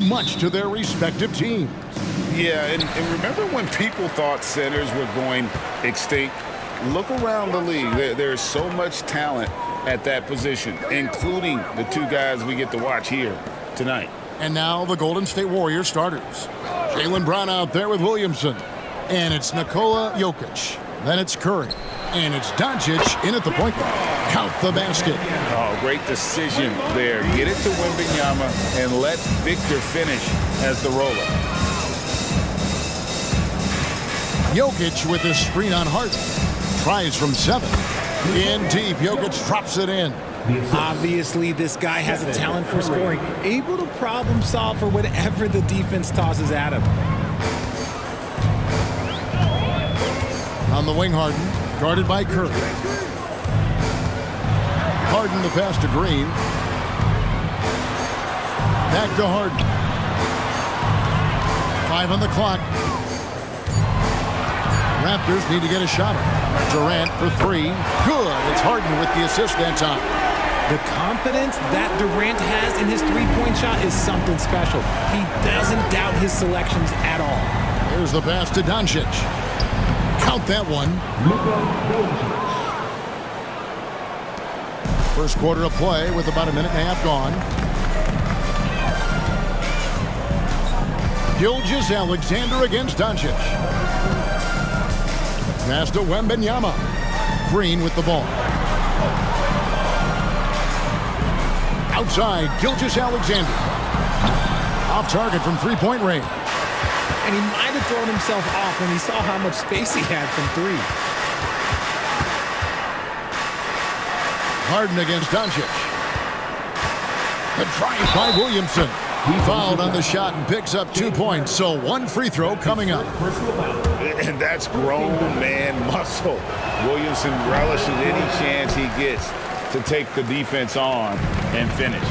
much to their respective teams. Yeah, and remember when people thought centers were going extinct? Look around the league. There's so much talent at that position, including the two guys we get to watch here tonight. And now the Golden State Warriors starters. Jaylen Brown out there with Williamson. And it's Nikola Jokic. Then it's Curry. And it's Doncic in at the point guard. Count the basket. Oh, great decision there. Get it to Wembanyama and let Victor finish as the roller. Jokic with his screen on Harden. Tries from 7. In deep, Jokic drops it in. Obviously, this guy has a talent for scoring, able to problem solve for whatever the defense tosses at him. On the wing, Harden, guarded by Curry. Harden the pass to Green. Back to Harden. 5 on the clock. Raptors need to get a shot up. Durant for 3. Good. It's Harden with the assist that time. The confidence that Durant has in his three-point shot is something special. He doesn't doubt his selections at all. Here's the pass to Doncic. Count that one. First quarter of play with about a minute and a half gone. Gilgeous-Alexander against Doncic. Pass to Wembanyama. Green with the ball. Outside, Gilgeous-Alexander. Off target from three-point range. And he might have thrown himself off when he saw how much space he had from 3. Harden against Doncic. The drive by Williamson. He fouled on the shot and picks up 2 points, so 1 free throw coming up. And that's grown man muscle. Williamson relishes any chance he gets to take the defense on and finish.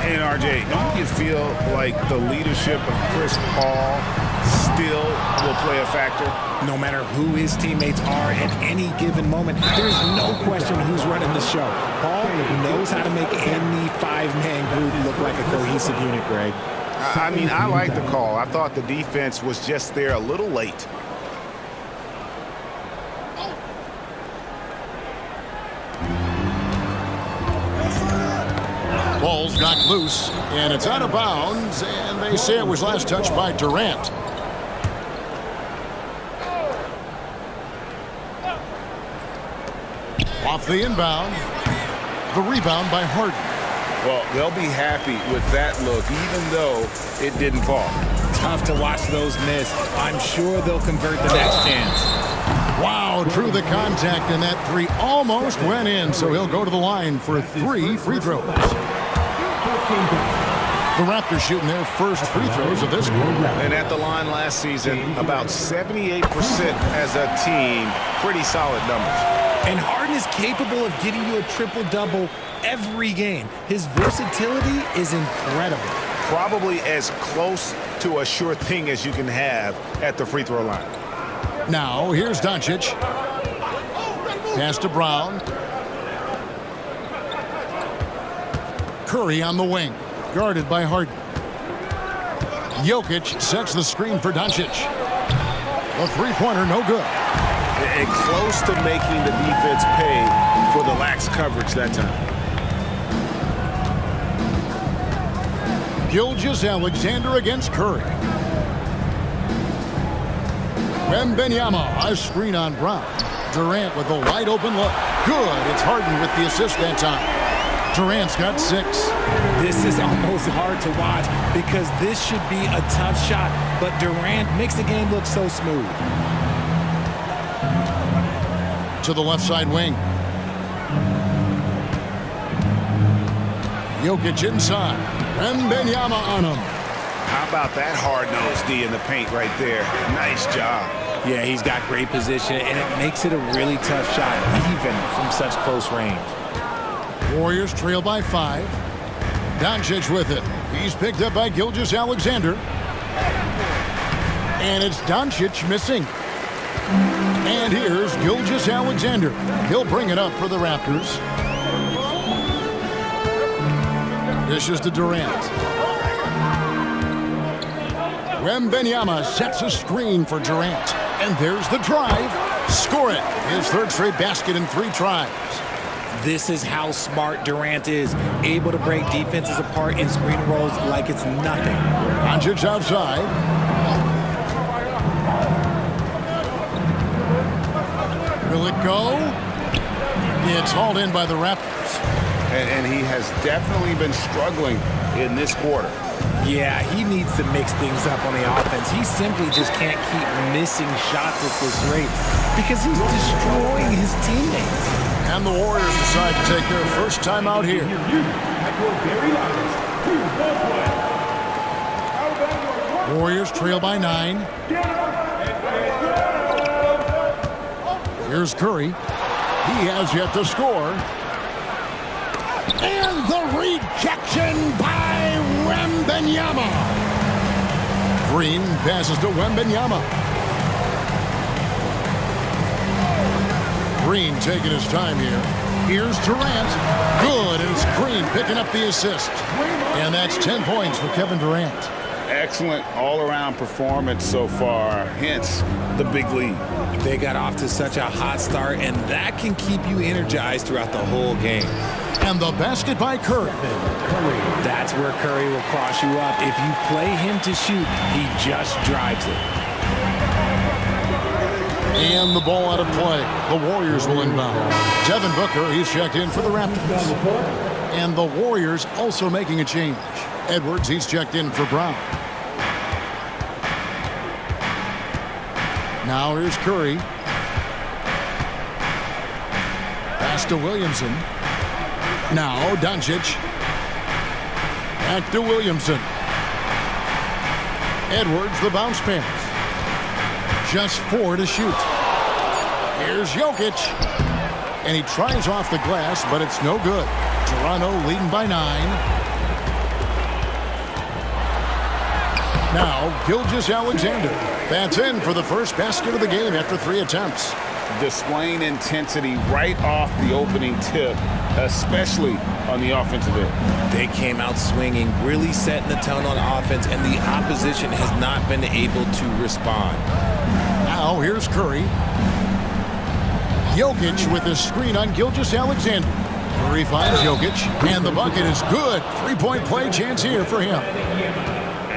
And RJ, don't you feel like the leadership of Chris Paul still will play a factor? No matter who his teammates are at any given moment, there's no question who's running the show. Paul knows how to make any 5-man group look like a cohesive unit, Greg. I mean, I like the call. I thought the defense was just there a little late. Ball's knocked loose, and it's out of bounds, and they say it was last touched by Durant. Off the inbound. The rebound by Harden. Well, they'll be happy with that look, even though it didn't fall. Tough to watch those miss. I'm sure they'll convert the next chance. Wow, drew the contact, and that 3 almost went in, so he'll go to the line for 3 free throws. The Raptors shooting their first free throws of this game. And at the line last season, about 78% as a team. Pretty solid numbers. And Harden is capable of getting you a triple-double every game. His versatility is incredible. Probably as close to a sure thing as you can have at the free throw line. Now, here's Doncic. Pass to Brown. Curry on the wing, guarded by Harden. Jokic sets the screen for Doncic. A three-pointer, no good. And close to making the defense pay for the lax coverage that time. Gilgeous-Alexander against Curry. Wembanyama, a screen on Brown. Durant with a wide open look. Good. It's Harden with the assist that time. Durant's got 6. This is almost hard to watch because this should be a tough shot, but Durant makes the game look so smooth. To the left side wing. Jokic inside. Wembanyama on him. How about that hard-nosed D in the paint right there? Nice job. Yeah, he's got great position, and it makes it a really tough shot, even from such close range. Warriors trail by 5. Doncic with it. He's picked up by Gilgeous-Alexander. And it's Doncic missing. And here's Gilgeous-Alexander. He'll bring it up for the Raptors. Dishes to Durant. Wembanyama sets a screen for Durant. And there's the drive. Score it. His third straight basket in 3 tries. This is how smart Durant is, able to break defenses apart in screen rolls like it's nothing. Doncic outside. Will it go? It's hauled in by the Raptors. And he has definitely been struggling in this quarter. Yeah, he needs to mix things up on the offense. He simply just can't keep missing shots at this rate because he's destroying his teammates. And the Warriors decide to take their first time out here. Warriors trail by 9. Here's Curry. He has yet to score. And the rejection by Wembanyama. Green passes to Wembanyama. Green taking his time here. Here's Durant. Good, and it's Green picking up the assist. And that's 10 points for Kevin Durant. Excellent all-around performance so far, hence the big lead. They got off to such a hot start, and that can keep you energized throughout the whole game. And the basket by Curry. That's where Curry will cross you up. If you play him to shoot, he just drives it. And the ball out of play. The Warriors will inbound. Devin Booker, he's checked in for the Raptors. And the Warriors also making a change. Edwards, he's checked in for Brown. Now here's Curry. Pass to Williamson. Now Doncic. Back to Williamson. Edwards, the bounce pass. Just 4 to shoot. Here's Jokic. And he tries off the glass, but it's no good. Toronto leading by 9. Now, Gilgeous-Alexander. That's in for the first basket of the game after 3 attempts. Displaying intensity right off the opening tip, especially on the offensive end. They came out swinging, really setting the tone on offense, and the opposition has not been able to respond. Now, here's Curry. Jokic with his screen on Gilgeous-Alexander. Curry finds Jokic, and the bucket is good. 3-point play chance here for him.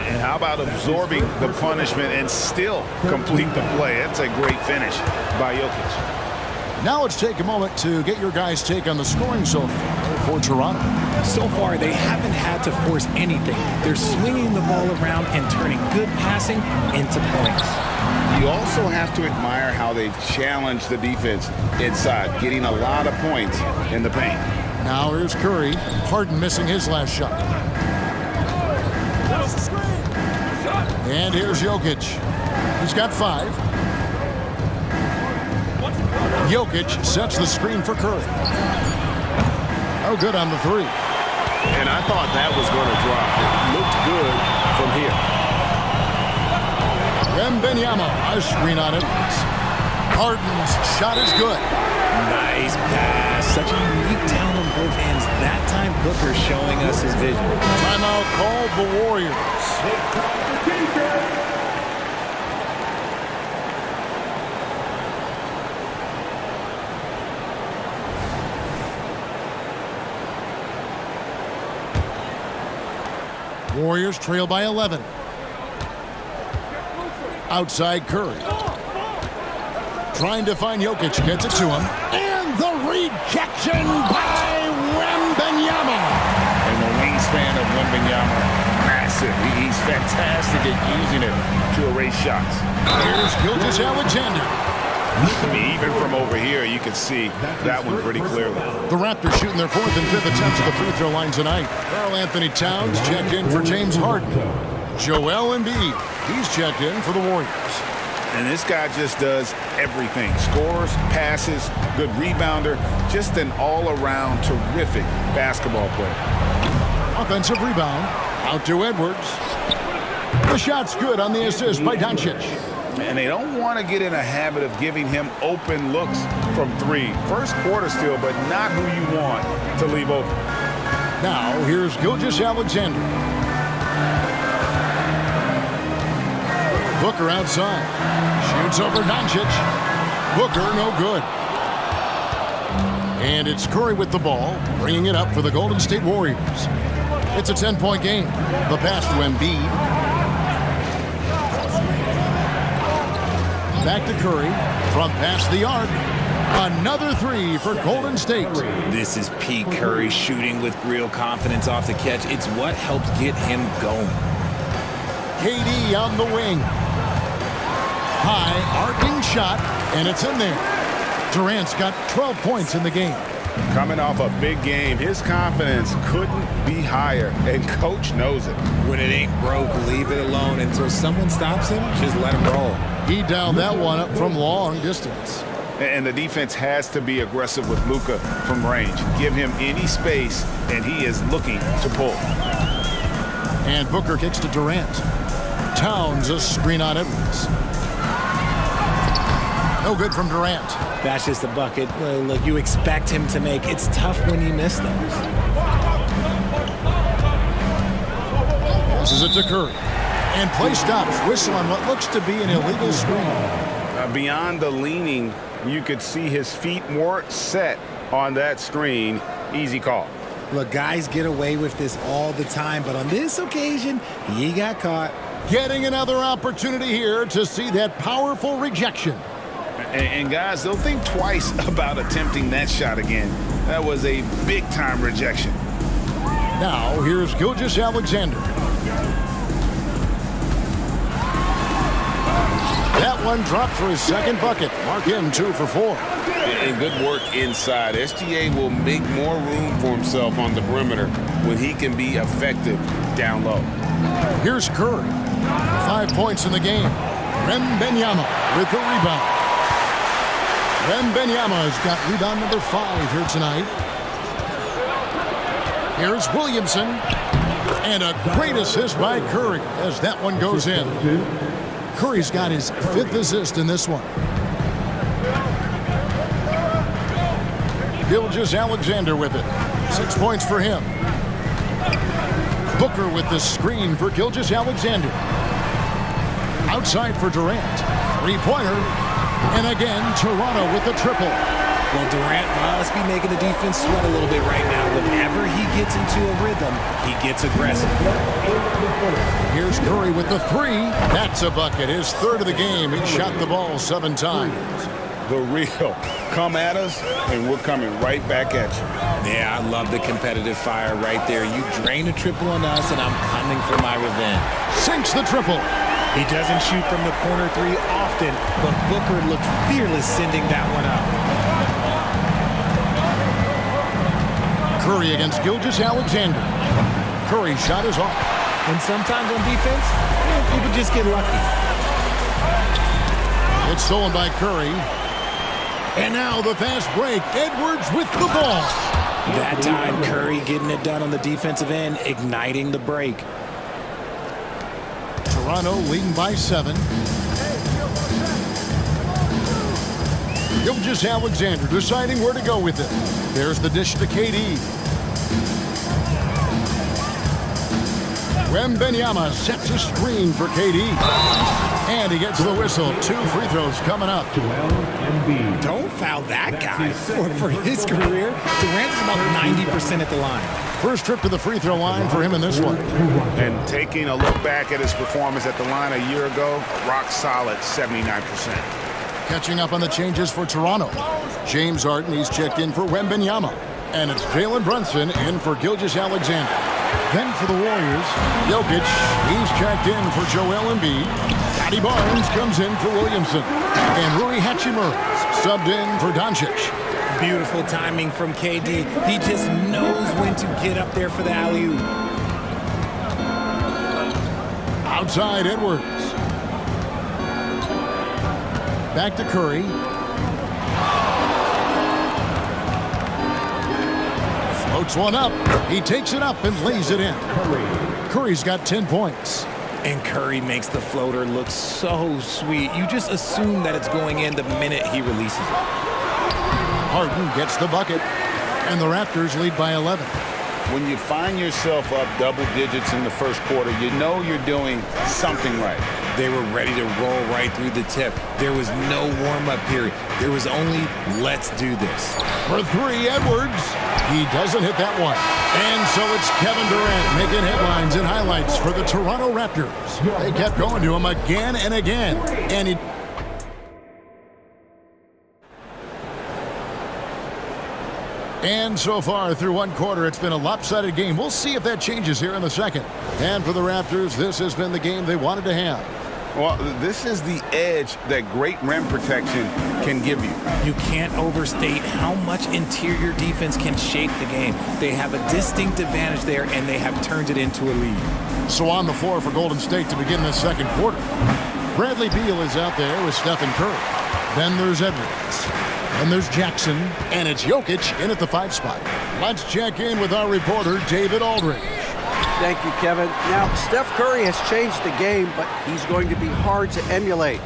And how about absorbing the punishment and still complete the play? That's a great finish by Jokic. Now let's take a moment to get your guys' take on the scoring so far for Toronto. So far, they haven't had to force anything. They're swinging the ball around and turning good passing into points. You also have to admire how they've challenged the defense inside, getting a lot of points in the paint. Now here's Curry. Harden missing his last shot. And here's Jokic. He's got 5. Jokic sets the screen for Curry. Oh, good on the 3. And I thought that was going to drop. It looked good from here. Wembanyama, a screen on it. Harden's shot is good. Nice pass. Such a unique talent on both ends. That time, Booker showing us his vision. Timeout called the Warriors. Warriors trail by 11. Outside Curry. Trying to find Jokic. Gets it to him. And the rejection by Wembanyama. And the wingspan of Wembanyama, massive. He's fantastic at using it to erase shots. Here's Gilgeous-Alexander. I mean, even from over here, you can see that one pretty clearly. The Raptors shooting their 4th and 5th attempts at the free throw line tonight. Karl-Anthony Towns checked in for James Harden. Joel Embiid, he's checked in for the Warriors. And this guy just does everything. Scores, passes, good rebounder, just an all-around terrific basketball player. Offensive rebound, out to Edwards. The shot's good on the assist by Doncic. And they don't want to get in a habit of giving him open looks from 3. First quarter still, but not who you want to leave open. Now, here's Gilgeous-Alexander. Booker outside. Shoots over Doncic. Booker no good. And it's Curry with the ball, bringing it up for the Golden State Warriors. It's a 10-point game. The pass to Embiid. Back to Curry. From past the arc. Another three for Golden State. This is Pete Curry shooting with real confidence off the catch. It's what helps get him going. KD on the wing. High arcing shot, and it's in there. Durant's got 12 points in the game. Coming off a big game, his confidence couldn't be higher, and coach knows it. When it ain't broke, leave it alone until someone stops him. Just let him roll. He dialed that one up from long distance. And the defense has to be aggressive with Luka from range. Give him any space, and he is looking to pull. And Booker kicks to Durant. Towns a screen on Edwards. No good from Durant. That's just a bucket. Well, look, you expect him to make. It's tough when you miss those. Passes it to Curry. And play stops. Whistle on what looks to be an illegal screen. Beyond the leaning, you could see his feet weren't set on that screen. Easy call. Look, guys get away with this all the time, but on this occasion, he got caught. Getting another opportunity here to see that powerful rejection. And guys, they'll think twice about attempting that shot again. That was a big-time rejection. Now, here's Gilgeous-Alexander. That one dropped for his second bucket. Mark him 2 for 4. And good work inside. SGA will make more room for himself on the perimeter when he can be effective down low. Here's Curry. 5 points in the game. Wembanyama with the rebound. Wembanyama has got rebound number 5 here tonight. Here's Williamson. And a great assist by Curry as that one goes in. Curry's got his 5th assist in this one. Gilgeous-Alexander with it. 6 points for him. Booker with the screen for Gilgeous-Alexander. Outside for Durant. 3-pointer. And again, Toronto with the triple. Well, Durant must be making the defense sweat a little bit right now. Whenever he gets into a rhythm, he gets aggressive. Here's Curry with the 3. That's a bucket. His 3rd of the game. He shot the ball 7 times. The real. Come at us, and we're coming right back at you. Yeah, I love the competitive fire right there. You drain a triple on us, and I'm coming for my revenge. Sinks the triple. He doesn't shoot from the corner 3 often, but Booker looked fearless sending that one up. Curry against Gilgeous-Alexander. Curry's shot is off. And sometimes on defense, people just get lucky. It's stolen by Curry. And now the fast break. Edwards with the ball. That time, Curry getting it done on the defensive end, igniting the break. Toronto leading by 7. Gilgeous-Alexander deciding where to go with it. There's the dish to KD. Wembanyama sets a screen for KD. And he gets the whistle. 2 free throws coming up. Don't foul that guy. For his career, Durant's about 90% at the line. First trip to the free throw line for him in this one. And taking a look back at his performance at the line a year ago, rock solid 79%. Catching up on the changes for Toronto. James Harden, he's checked in for Wembanyama. And it's Jalen Brunson in for Gilgeous-Alexander. Then for the Warriors, Jokic, he's checked in for Joel Embiid. Scotty Barnes comes in for Williamson. And Rui Hachimura subbed in for Doncic. Beautiful timing from KD. He just knows when to get up there for the alley-oop. Outside Edwards. Back to Curry. Floats one up. He takes it up and lays it in. Curry's got 10 points. And Curry makes the floater look so sweet. You just assume that it's going in the minute he releases it. Harden gets the bucket. And the Raptors lead by 11. When you find yourself up double digits in the first quarter, you know you're doing something right. They were ready to roll right through the tip. There was no warm-up period. There was only, let's do this. For three, Edwards. He doesn't hit that one. And so it's Kevin Durant making headlines and highlights for the Toronto Raptors. They kept going to him again and again. And he... And so far through one quarter, it's been a lopsided game. We'll see if that changes here in the second. And for the Raptors, this has been the game they wanted to have. Well, this is the edge that great rim protection can give you. You can't overstate how much interior defense can shape the game. They have a distinct advantage there, and they have turned it into a lead. So on the floor for Golden State to begin this second quarter. Bradley Beal is out there with Stephen Curry. Then there's Edwards. And there's Jackson, and it's Jokic in at the 5 spot. Let's check in with our reporter, David Aldridge. Thank you, Kevin. Now, Steph Curry has changed the game, but he's going to be hard to emulate.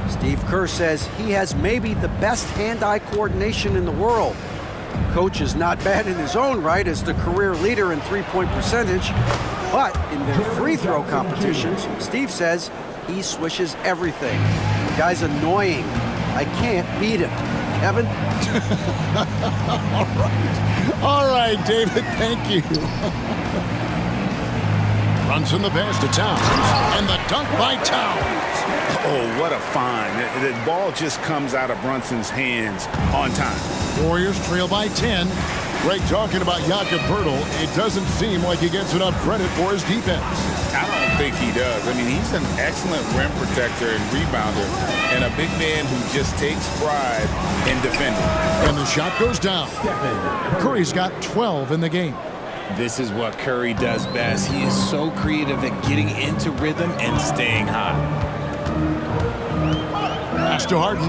Steve Kerr says he has maybe the best hand-eye coordination in the world. Coach is not bad in his own right as the career leader in three-point percentage, but in their free throw competitions, Steve says he swishes everything. The guy's annoying. I can't beat him. Kevin? All right, David, thank you. Brunson the pass to Towns, and the dunk by Towns. Oh, what a find. The ball just comes out of Brunson's hands on time. Warriors trail by 10. Greg talking about Jakob Poeltl. It doesn't seem like he gets enough credit for his defense. I don't think he does. I mean, he's an excellent rim protector and rebounder, and a big man who just takes pride in defending. And the shot goes down. Curry's got 12 in the game. This is what Curry does best. He is so creative at getting into rhythm and staying hot. Pass to Harden.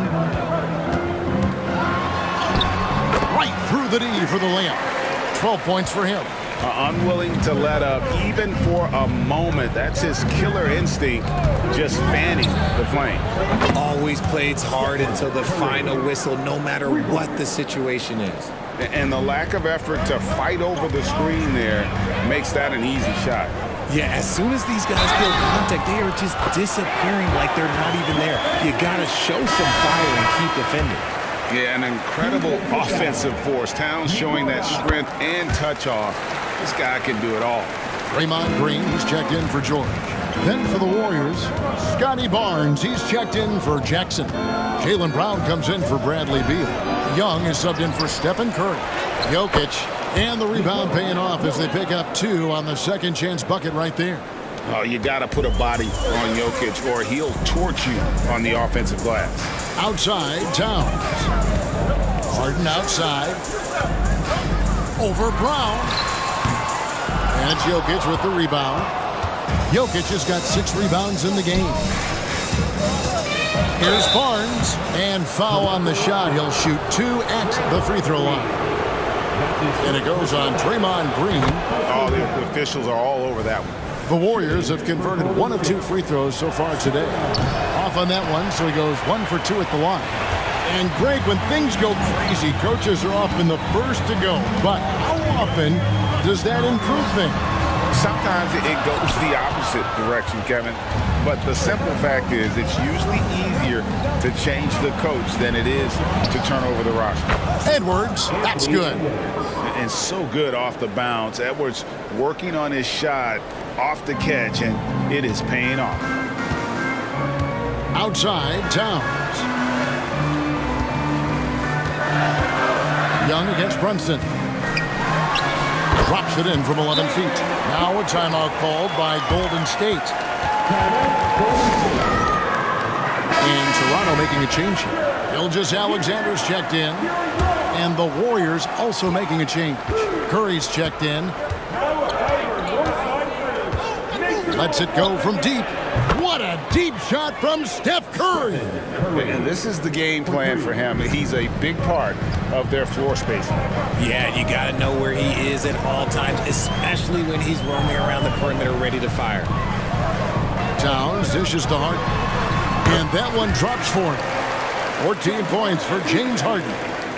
Right through the D for the layup. 12 points for him. Unwilling to let up even for a moment. That's his killer instinct, just fanning the flame. Always plays hard until the final whistle, no matter what the situation is. And the lack of effort to fight over the screen there makes that an easy shot. Yeah, as soon as these guys feel contact, they are just disappearing like they're not even there. You got to show some fire and keep defending. Yeah, an incredible offensive force. Towns showing that strength and touch off. This guy can do it all. Draymond Green, he's checked in for George. Then for the Warriors, Scotty Barnes, he's checked in for Jackson. Jaylen Brown comes in for Bradley Beal. Young is subbed in for Stephen Curry. Jokic, and the rebound paying off as they pick up 2 on the second chance bucket right there. Oh, you got to put a body on Jokic or he'll torch you on the offensive glass. Outside, Towns. Harden outside. Over Brown. And it's Jokic with the rebound. Jokic has got 6 rebounds in the game. Here's Barnes. And foul on the shot. He'll shoot 2 at the free throw line. And it goes on Draymond Green. Oh, the officials are all over that one. The Warriors have converted 1 of 2 free throws so far today. Off on that one, so he goes 1 for 2 at the line. And Greg, when things go crazy, coaches are often the first to go. But how often does that improve things? Sometimes it goes the opposite direction, Kevin. But the simple fact is it's usually easier to change the coach than it is to turn over the roster. Edwards, that's good. And so good off the bounce. Edwards working on his shot off the catch, and it is paying off. Outside, Towns. Young against Brunson. Drops it in from 11 feet. Now a timeout called by Golden State. And Toronto making a change here. Gilgeous-Alexander's checked in. And the Warriors also making a change. Curry's checked in. Lets it go from deep. What a deep shot from Steph Curry. And this is the game plan for him. He's a big part of their floor spacing. Yeah, you got to know where he is at all times, especially when he's roaming around the perimeter ready to fire. Towns dishes to Harden. And that one drops for him. 14 points for James Harden.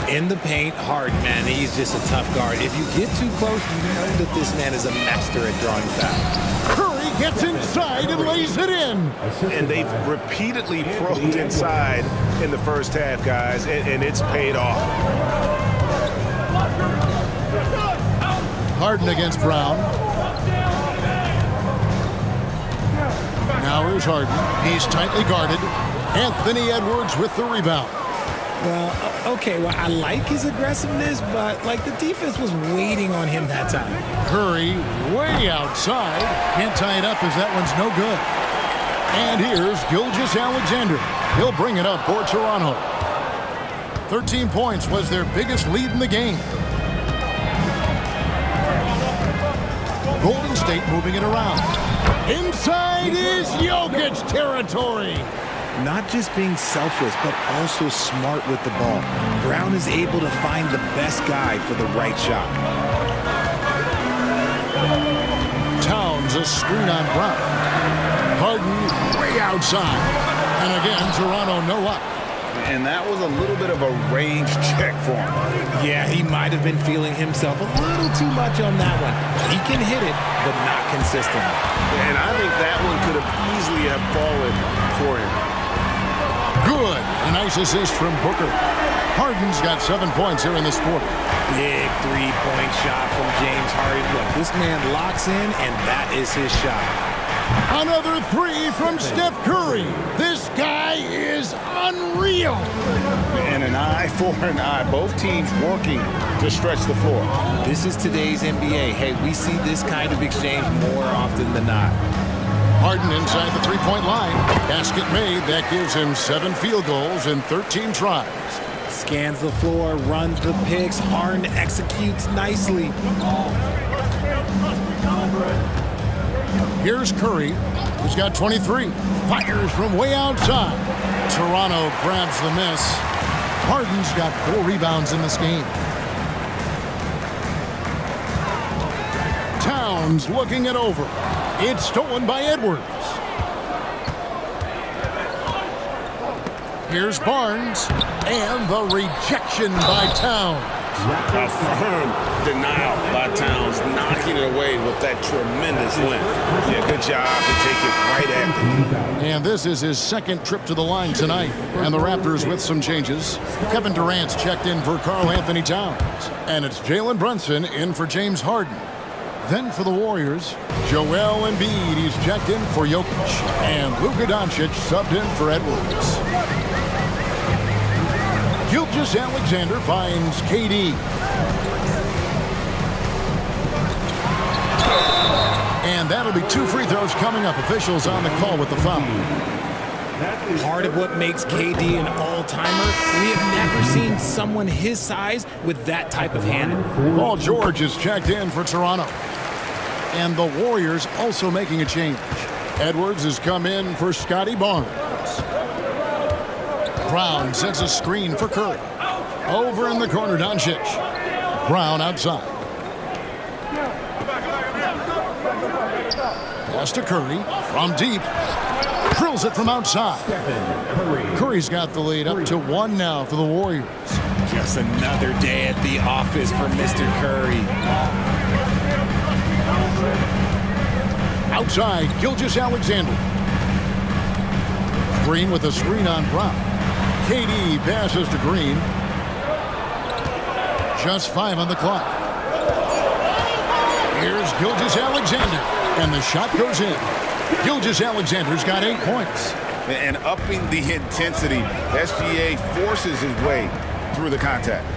In the paint, Harden, man, he's just a tough guard. If you get too close, you know that this man is a master at drawing fouls. Curry gets inside and lays it in. And they've repeatedly probed inside in the first half, guys, and it's paid off. Harden against Brown. Now here's Harden. He's tightly guarded. Anthony Edwards with the rebound. Well, okay, well, I like his aggressiveness, but, like, the defense was waiting on him that time. Curry way outside. Can't tie it up as that one's no good. And here's Gilgeous-Alexander. He'll bring it up for Toronto. 13 points was their biggest lead in the game. Golden State moving it around. Inside is Jokic territory. Not just being selfless, but also smart with the ball. Brown is able to find the best guy for the right shot. Towns a screen on Brown. Harden way outside. And again, Toronto no up. And that was a little bit of a range check for him. Yeah, he might have been feeling himself a little too much on that one. He can hit it, but not consistently. And I think that one could have easily have fallen for him. Good. A nice assist from Booker. Harden's got 7 points here in this quarter. Big three-point shot from James Harden. Look, this man locks in, and that is his shot. Another three from Steph Curry. This guy is unreal. And an eye for an eye. Both teams working to stretch the floor. This is today's NBA. Hey, we see this kind of exchange more often than not. Harden inside the three-point line. Basket made. That gives him 7 field goals in 13 tries. Scans the floor, runs the picks. Harden executes nicely. Here's Curry, who's got 23. Fires from way outside. Toronto grabs the miss. Harden's got 4 rebounds in this game. Towns looking it over. It's stolen by Edwards. Here's Barnes. And the rejection by Towns. A firm denial by Towns, knocking it away with that tremendous win. Yeah, good job to take it right at them. And this is his second trip to the line tonight. And the Raptors with some changes. Kevin Durant's checked in for Karl Anthony Towns. And it's Jalen Brunson in for James Harden. Then for the Warriors, Joel Embiid, he's checked in for Jokic. And Luka Doncic subbed in for Edwards. Gilgeous-Alexander finds KD. And that'll be 2 free throws coming up. Officials on the call with the foul. Part of what makes KD an all-timer, we have never seen someone his size with that type of handle. Paul George is checked in for Toronto. And the Warriors also making a change. Edwards has come in for Scotty Barnes. Brown sets a screen for Curry. Over in the corner, Doncic. Brown outside. Pass to Curry from deep. Drills it from outside. Curry's got the lead up to 1 now for the Warriors. Just another day at the office for Mr. Curry. Outside, Gilgeous-Alexander. Green with a screen on Brown. KD passes to Green. Just 5 on the clock. Here's Gilgeous-Alexander. And the shot goes in. Gilgeous-Alexander's got 8 points. And upping the intensity, SGA forces his way through the contact.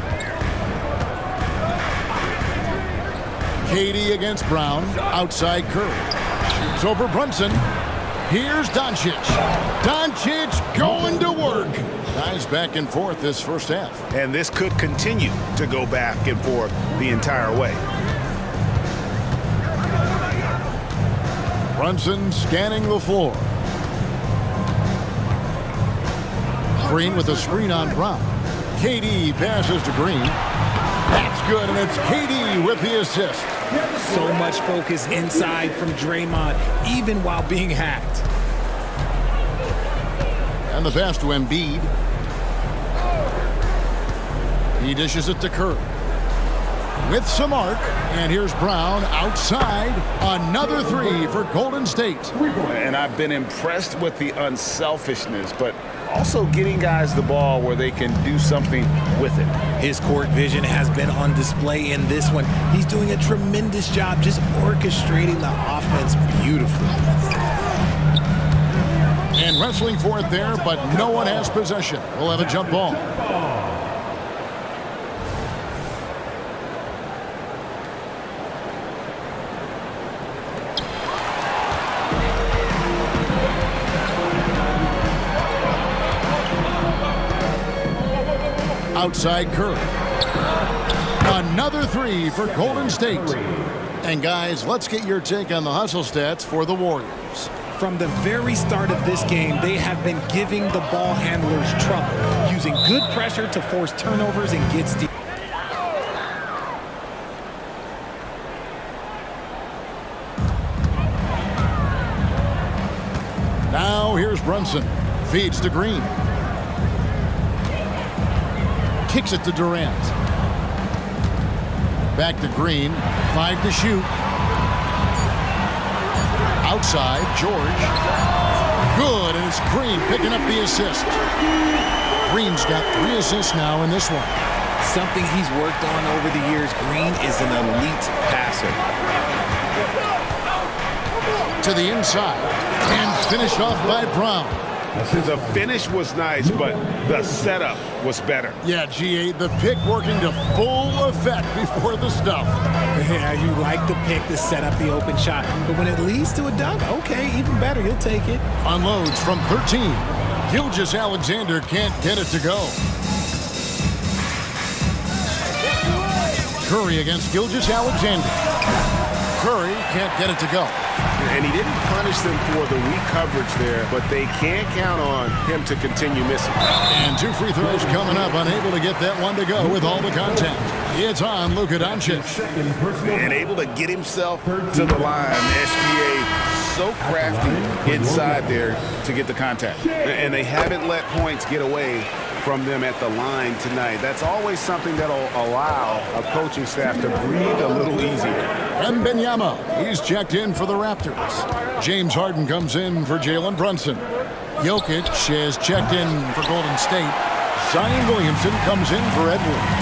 KD against Brown. Outside Curry. Shoots over Brunson. Here's Doncic. Doncic going to work. Guys back and forth this first half. And this could continue to go back and forth the entire way. Brunson scanning the floor. Green with a screen on Brown. KD passes to Green. That's good, and it's KD with the assist. So much focus inside from Draymond, even while being hacked. And the pass to Embiid. He dishes it to Curry. with some arc. And here's Brown outside. Another three for Golden State. And I've been impressed with the unselfishness, but also getting guys the ball where they can do something with it. His court vision has been on display in this one. He's doing a tremendous job just orchestrating the offense beautifully. And wrestling for it there, but no one has possession. We'll have a jump ball. Outside Curry. Another three for Golden State. And guys, let's get your take on the hustle stats for the Warriors. From the very start of this game, they have been giving the ball handlers trouble, using good pressure to force turnovers and get steals. Now here's Brunson. Feeds to Green. Kicks it to Durant. Back to Green. 5 to shoot. Outside, George. Good, and it's Green picking up the assist. Green's got 3 assists now in this one. Something he's worked on over the years. Green is an elite passer. To the inside, and finished off by Brown. The finish was nice, but the setup was better. Yeah, GA, the pick working to full effect before the stuff. Yeah, you like the pick to set up the open shot, but when it leads to a dunk, okay, even better, you'll take it. Unloads from 13. Gilgeous-Alexander can't get it to go. Curry against Gilgeous-Alexander. Curry can't get it to go. And he didn't punish them for the weak coverage there, but they can't count on him to continue missing. And 2 free throws coming up, unable to get that one to go with all the contact. It's on Luka Doncic. And able to get himself to the line. SGA so crafty inside there to get the contact. And they haven't let points get away from them at the line tonight. That's always something that'll allow a coaching staff to breathe a little easier. Wembanyama, he's checked in for the Raptors. James Harden comes in for Jalen Brunson. Jokic has checked in for Golden State. Zion Williamson comes in for Edwards.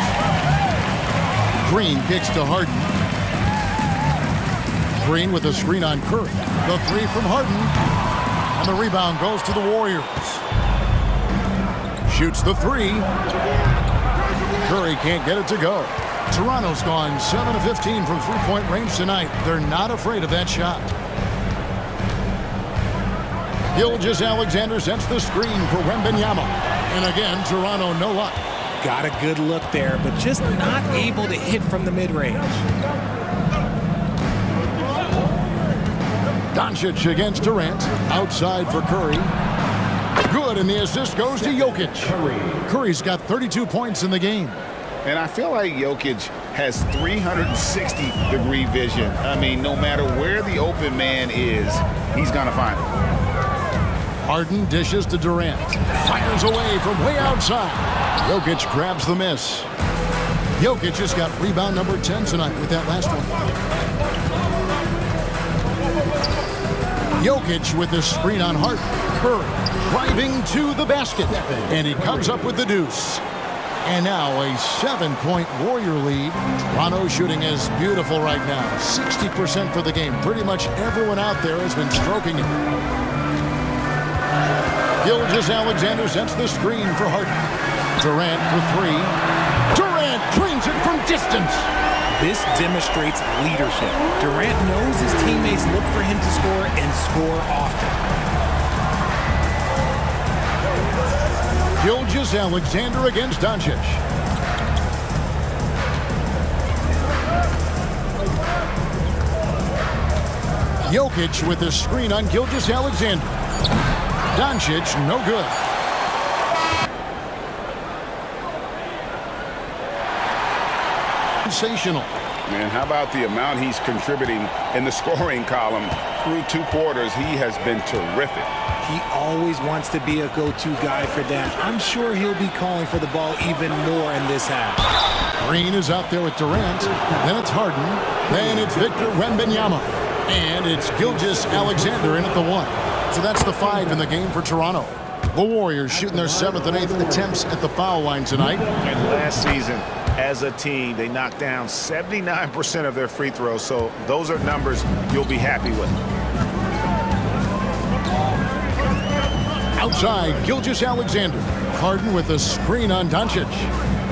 Green kicks to Harden. Green with a screen on Curry. The three from Harden. And the rebound goes to the Warriors. Shoots the three. Curry can't get it to go. Toronto's gone 7 of 15 from three-point range tonight. They're not afraid of that shot. Gilgeous-Alexander sets the screen for Wembanyama. And again, Toronto no luck. Got a good look there, but just not able to hit from the mid-range. Doncic against Durant. Outside for Curry. Good, and the assist goes to Jokic. Curry's got 32 points in the game. And I feel like Jokic has 360-degree vision. I mean, no matter where the open man is, he's going to find it. Harden dishes to Durant. Fires away from way outside. Jokic grabs the miss. Jokic just got rebound number 10 tonight with that last one. Jokic with the screen on Harden. Curry driving to the basket. And he comes up with the deuce. And now a 7-point Warrior lead. Toronto shooting is beautiful right now. 60% for the game. Pretty much everyone out there has been stroking it. Gilgeous-Alexander sets the screen for Harden. Durant for three. Durant drains it from distance. This demonstrates leadership. Durant knows his teammates look for him to score and score often. Gilgeous-Alexander against Doncic. Jokic with the screen on Gilgeous-Alexander. Doncic, no good. Sensational. Man, how about the amount he's contributing in the scoring column through 2 quarters? He has been terrific. He always wants to be a go-to guy for that. I'm sure he'll be calling for the ball even more in this half. Green is out there with Durant. Then it's Harden. Then it's Victor Wembanyama. And it's Gilgeous-Alexander in at the 1. So that's the 5 in the game for Toronto. The Warriors shooting their 7th and 8th attempts at the foul line tonight. And last season, as a team, they knocked down 79% of their free throws. So those are numbers you'll be happy with. Outside, Gilgeous-Alexander. Harden with a screen on Doncic.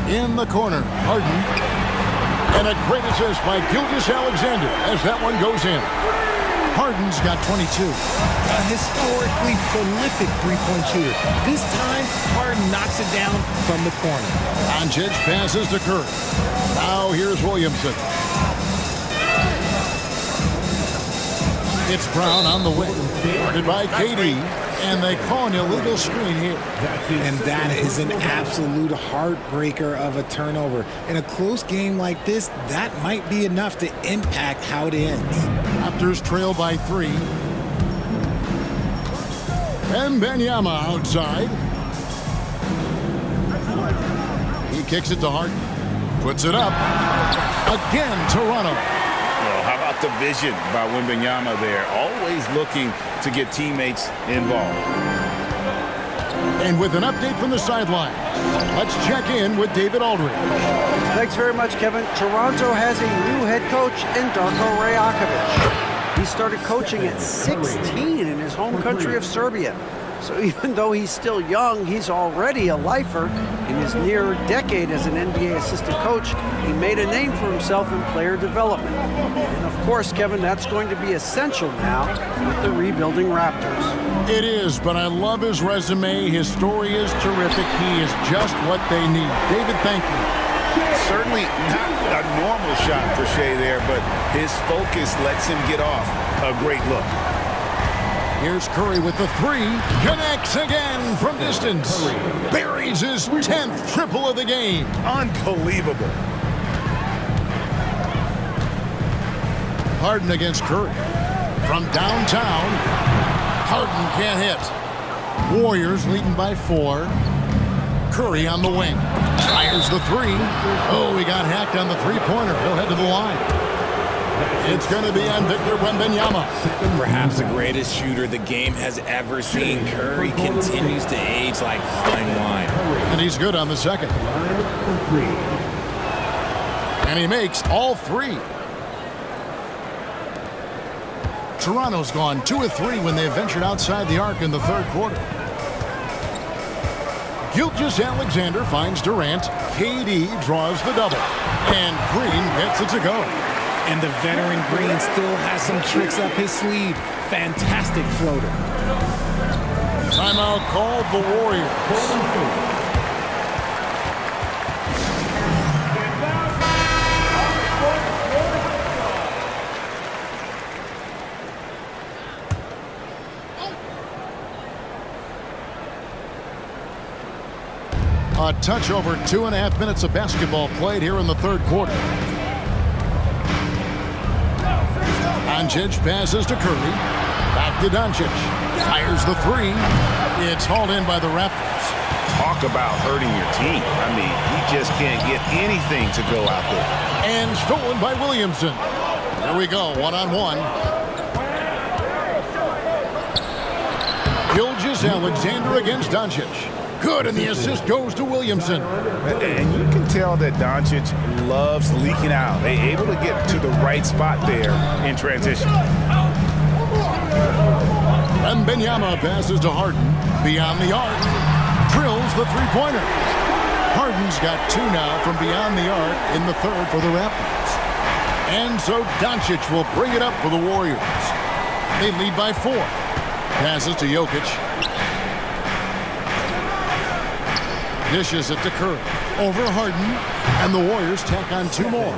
In the corner, Harden. And a great assist by Gilgeous-Alexander as that one goes in. Harden's got 22. A historically prolific three-point shooter. This time, Harden knocks it down from the corner. Doncic passes to Curry. Now here's Williamson. It's Brown on the wing. Guarded by KD. And they call an illegal screen here. And that is an absolute heartbreaker of a turnover. In a close game like this, that might be enough to impact how it ends. Raptors trail by 3. Wembanyama outside. He kicks it to Harden. Puts it up. Again, Toronto. Well, how about the vision by Wembanyama there? Always looking to get teammates involved. And with an update from the sideline, let's check in with David Aldridge. Thanks very much, Kevin. Toronto has a new head coach in Darko Rajakovic. He started coaching at 16 in his home country of Serbia. So even though he's still young, he's already a lifer. In his near decade as an NBA assistant coach, he made a name for himself in player development. And of course, Kevin, that's going to be essential now with the rebuilding Raptors. It is, but I love his resume. His story is terrific. He is just what they need. David, thank you. Certainly not a normal shot for Shea there, but his focus lets him get off a great look. Here's Curry with the 3. Connects again from distance. Buries his 10th triple of the game. Unbelievable. Harden against Curry. From downtown, Harden can't hit. Warriors leading by 4. Curry on the wing. Fires the 3. Oh, he got hacked on the three-pointer. He'll head to the line. It's going to be on Victor Wembanyama. Perhaps the greatest shooter the game has ever seen. Curry continues to age like fine wine. And he's good on the second. And he makes all 3. Toronto's gone 2 of 3 when they ventured outside the arc in the third quarter. Gilgeous-Alexander finds Durant. KD draws the double. And Green gets it to go. And the veteran Green still has some tricks up his sleeve. Fantastic floater. Timeout called the Warriors. A touch over 2.5 minutes of basketball played here in the third quarter. Doncic passes to Curry. Back to Doncic. Fires the 3. It's hauled in by the Raptors. Talk about hurting your team. I mean, he just can't get anything to go out there. And stolen by Williamson. Here we go, one-on-one. Gilgeous-Alexander against Doncic. Good, and the assist goes to Williamson. And you can tell that Doncic loves leaking out. They're able to get to the right spot there in transition. Wembanyama passes to Harden. Beyond the arc. Drills the three-pointer. Harden's got 2 now from beyond the arc in the third for the Raptors. And so Doncic will bring it up for the Warriors. They lead by 4. Passes to Jokic. Dishes it to Curry. Over Harden. And the Warriors tack on 2 more.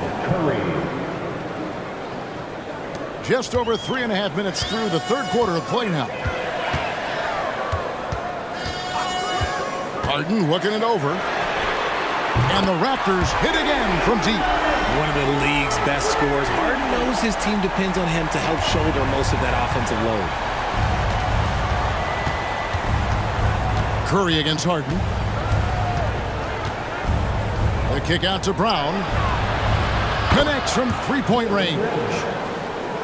Just over 3.5 minutes through the third quarter of play now. Harden looking it over. And the Raptors hit again from deep. One of the league's best scorers. Harden knows his team depends on him to help shoulder most of that offensive load. Curry against Harden. The The kick out to Brown. Connects from three-point range.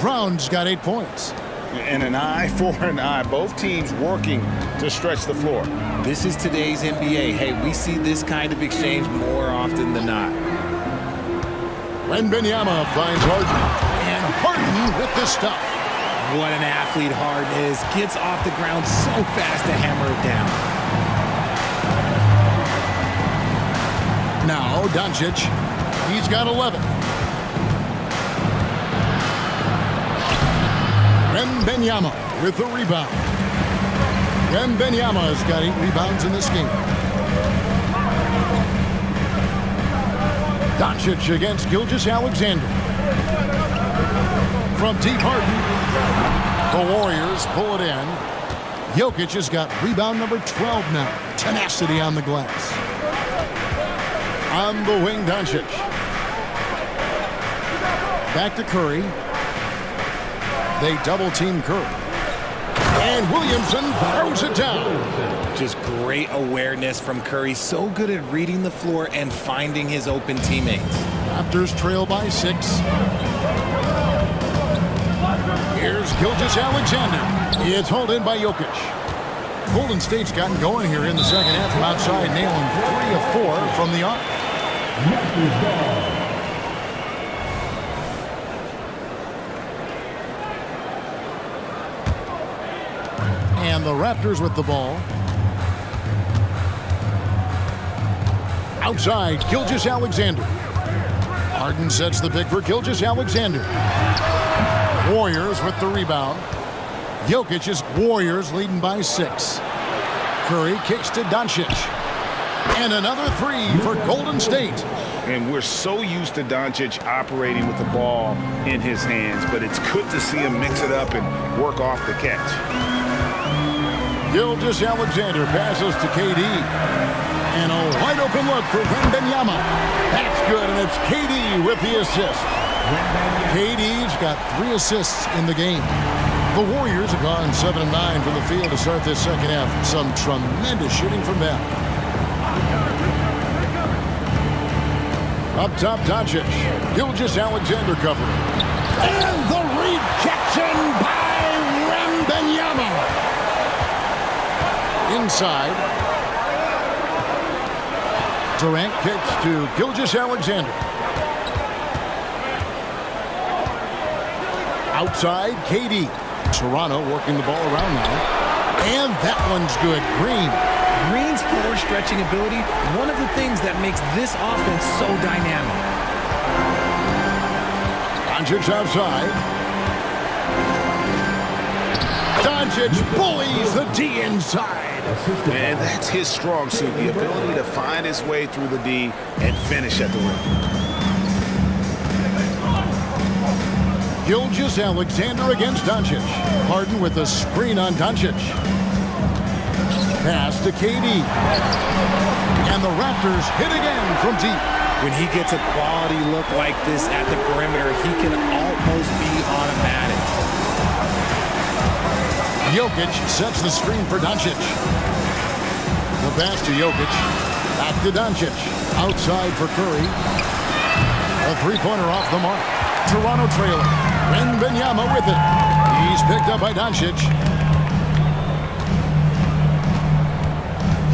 Brown's got 8 points. And an eye for an eye. Both teams working to stretch the floor. This is today's NBA. Hey, we see this kind of exchange more often than not. Wembanyama finds Harden. And Harden with the stuff. What an athlete Harden is. Gets off the ground so fast to hammer it down. Now Doncic. He's got 11. Wembanyama with the rebound. Wembanyama has got 8 rebounds in this game. Doncic against Gilgeous-Alexander. From deep, Harden. The Warriors pull it in. Jokic has got rebound number 12 now. Tenacity on the glass. On the wing, Doncic. Back to Curry. They double-team Curry. And Williamson throws it down. Just great awareness from Curry. So good at reading the floor and finding his open teammates. Raptors trail by 6. Here's Gilgeous-Alexander. It's hauled in by Jokic. Golden State's gotten going here in the second half from outside, nailing 3 of 4 from the arc. And the Raptors with the ball. Outside, Gilgeous-Alexander. Harden sets the pick for Gilgeous-Alexander. Warriors with the rebound. Jokic is Warriors leading by 6. Curry kicks to Doncic. And another 3 for Golden State. And we're so used to Doncic operating with the ball in his hands, but it's good to see him mix it up and work off the catch. Gilgeous-Alexander passes to KD. And a wide open look for Wembanyama. That's good, and it's KD with the assist. KD's got 3 assists in the game. The Warriors have gone 7 of 9 from the field to start this second half. Some tremendous shooting from them. Up top, Doncic. Gilgeous-Alexander covering. And the rejection by Wembanyama. Inside. Durant kicks to Gilgeous-Alexander. Outside, KD. Toronto working the ball around now. And that one's good. Green. Green's floor stretching ability, one of the things that makes this offense so dynamic. Doncic outside. Doncic bullies the D inside. Man, that's his strong suit, the ability to find his way through the D and finish at the rim. Gilgeous-Alexander against Doncic. Harden with a screen on Doncic. Pass to KD. And the Raptors hit again from deep. When he gets a quality look like this at the perimeter, he can almost be automatic. Jokic sets the screen for Doncic. The pass to Jokic. Back to Doncic. Outside for Curry. A three-pointer off the mark. Toronto trailing. Wembanyama with it. He's picked up by Doncic.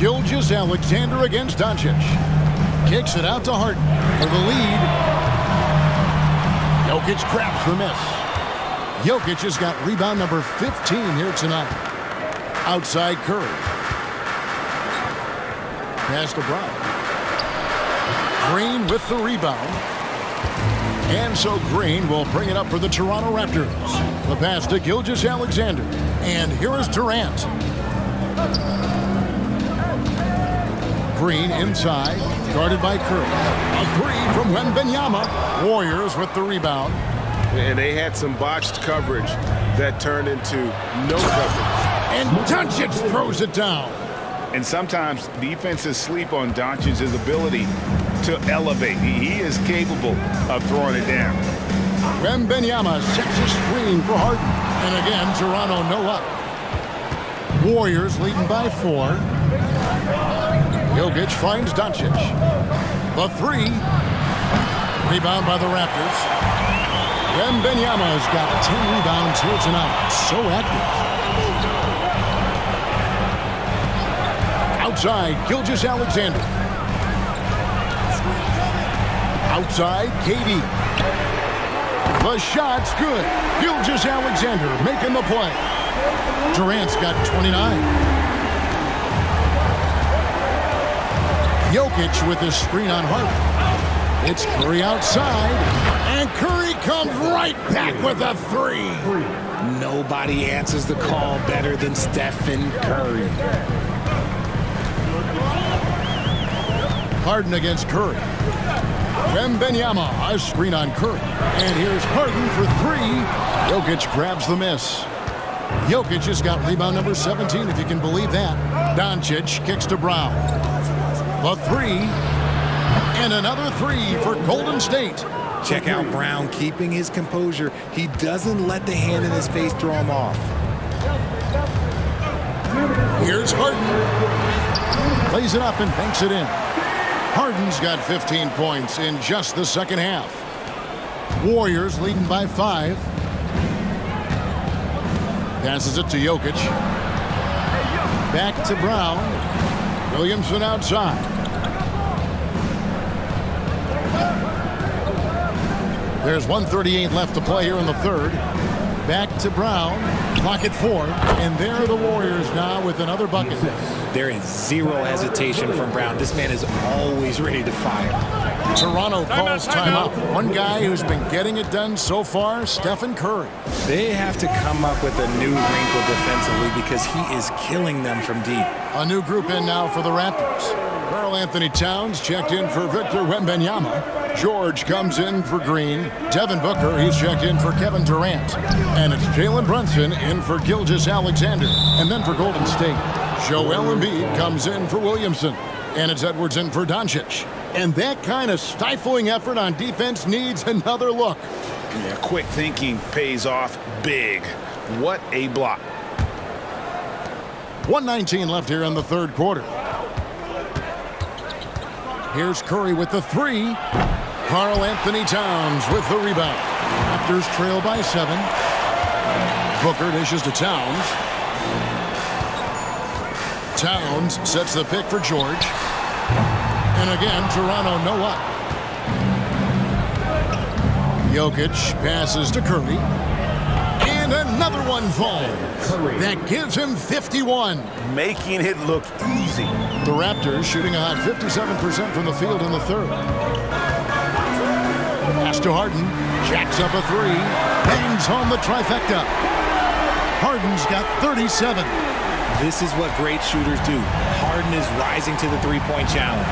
Gilgeous-Alexander against Doncic. Kicks it out to Harden for the lead. Jokic grabs the miss. Jokic has got rebound number 15 here tonight. Outside Curry. Pass to Brown. Green with the rebound. And so Green will bring it up for the Toronto Raptors. The pass to Gilgeous-Alexander. And here is Durant. Green inside, guarded by Curry. A 3 from Wembanyama. Warriors with the rebound. And they had some botched coverage that turned into no coverage. And Doncic throws it down. And sometimes defenses sleep on Doncic's ability to elevate. He is capable of throwing it down. Wembanyama sets a screen for Harden. And again, Toronto no up. Warriors leading by 4. Jokic finds Doncic. The three. Rebound by the Raptors. Wembanyama's got 10 rebounds here tonight. So active. Outside, Gilgeous-Alexander. Outside, KD. The shot's good. Gilgeous-Alexander making the play. Durant's got 29. Jokic with his screen on Harden. It's Curry outside, and Curry comes right back with a three. Nobody answers the call better than Stephen Curry. Harden against Curry. Wembanyama, a screen on Curry. And here's Harden for three. Jokic grabs the miss. Jokic has got rebound number 17, if you can believe that. Doncic kicks to Brown. The three. And another three for Golden State. Check out Brown keeping his composure. He doesn't let the hand in his face throw him off. Here's Harden. Plays it up and banks it in. Harden's got 15 points in just the second half. Warriors leading by 5. Passes it to Jokic. Back to Brown. Williamson outside. There's 1:38 left to play here in the third. Back to Brown. Clock at 4. And there are the Warriors now with another bucket. There is zero hesitation from Brown. This man is always ready to fire. Toronto calls timeout. One guy who's been getting it done so far, Stephen Curry. They have to come up with a new wrinkle defensively because he is killing them from deep. A new group in now for the Raptors. Karl Anthony Towns checked in for Victor Wembanyama. George comes in for Green. Devin Booker, he's checked in for Kevin Durant. And it's Jalen Brunson in for Gilgeous-Alexander. And then for Golden State, Joel Embiid comes in for Williamson. And it's Edwards in for Doncic. And that kind of stifling effort on defense needs another look. Yeah, quick thinking pays off big. What a block. 1:19 left here in the third quarter. Here's Curry with the three. Karl Anthony Towns with the rebound. Raptors trail by 7. Booker dishes to Towns. Towns sets the pick for George. And again, Toronto no up. Jokic passes to Curry. And another one falls. That gives him 51. Making it look easy. The Raptors shooting a hot 57% from the field in the third. Pass to Harden. Jacks up a three. Bangs home the trifecta. Harden's got 37. This is what great shooters do. Harden is rising to the three-point challenge.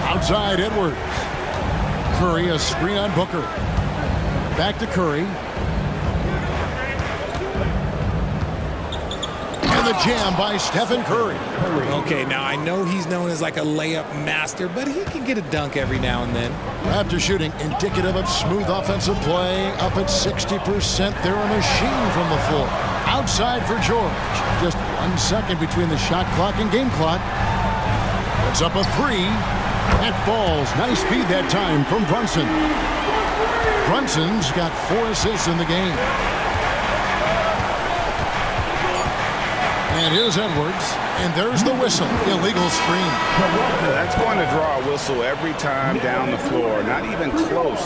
Outside Edwards. Curry a screen on Booker. Back to Curry. And the jam by Stephen Curry. Okay, now I know he's known as like a layup master, but he can get a dunk every now and then. Raptor shooting indicative of smooth offensive play. Up at 60%. They're a machine from the floor. Outside for George. Just 1 second between the shot clock and game clock. It's up a three. That falls. Nice speed that time from Brunson. Brunson's got 4 assists in the game. And here's Edwards. And there's the whistle. Illegal screen. That's going to draw a whistle every time down the floor. Not even close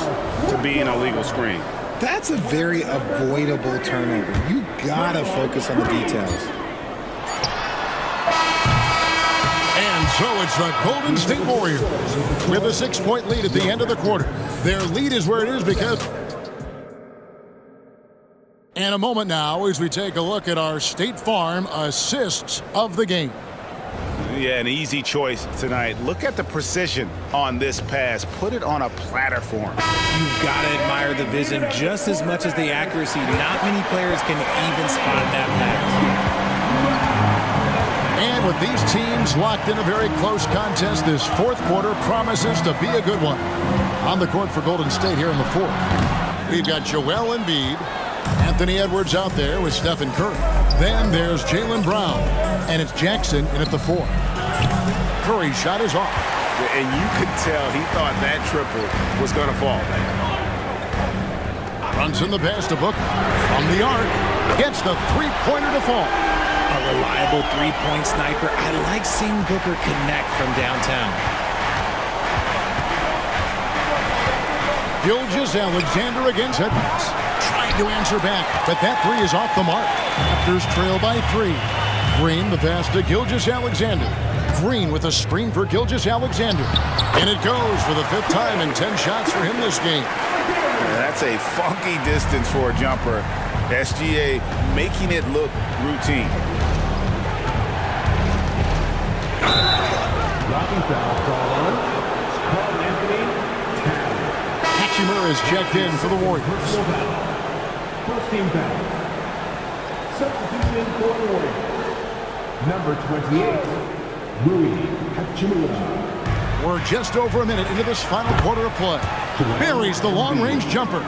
to being a legal screen. That's a very avoidable turnover. You gotta focus on the details. And so it's the Golden State Warriors with a 6-point lead at the end of the quarter. Their lead is where it is because... And a moment now as we take a look at our State Farm assists of the game. Yeah, an easy choice tonight. Look at the precision on this pass. Put it on a platter for him. You've got to admire the vision just as much as the accuracy. Not many players can even spot that pass. And with these teams locked in a very close contest, this fourth quarter promises to be a good one. On the court for Golden State here in the fourth, we've got Joel Embiid, Anthony Edwards out there with Stephen Curry. Then there's Jaylen Brown, and it's Jackson in at the 4. Curry's shot is off. And you could tell he thought that triple was going to fall. Runs in the pass to Booker. From the arc, gets the three-pointer to fall. A reliable three-point sniper. I like seeing Booker connect from downtown. Gilgeous-Alexander against Edwards. Trying to answer back, but that three is off the mark. Raptors trail by 3. Green, the pass to Gilgeous-Alexander. Green with a screen for Gilgeous-Alexander. And it goes for the 5th time in 10 shots for him this game. That's a funky distance for a jumper. SGA making it look routine. Hachimura is checked in for the Warriors. First team foul. Substitution for the Warriors. Number 28, Rui Hachimura. We're just over a minute into this final quarter of play. Buries the long-range jumper.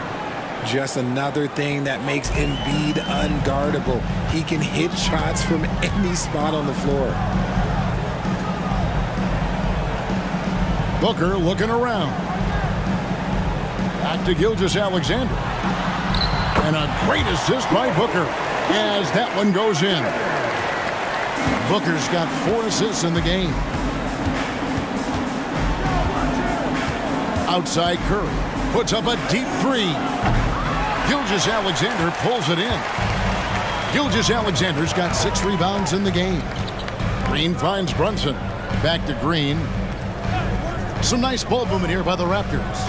Just another thing that makes Embiid unguardable. He can hit shots from any spot on the floor. Booker looking around. Back to Gilgeous-Alexander. And a great assist by Booker as that one goes in. Booker's got 4 assists in the game. Outside Curry puts up a deep 3. Gilgeous-Alexander pulls it in. Gilgeous-Alexander's got 6 rebounds in the game. Green finds Brunson. Back to Green. Some nice ball movement here by the Raptors.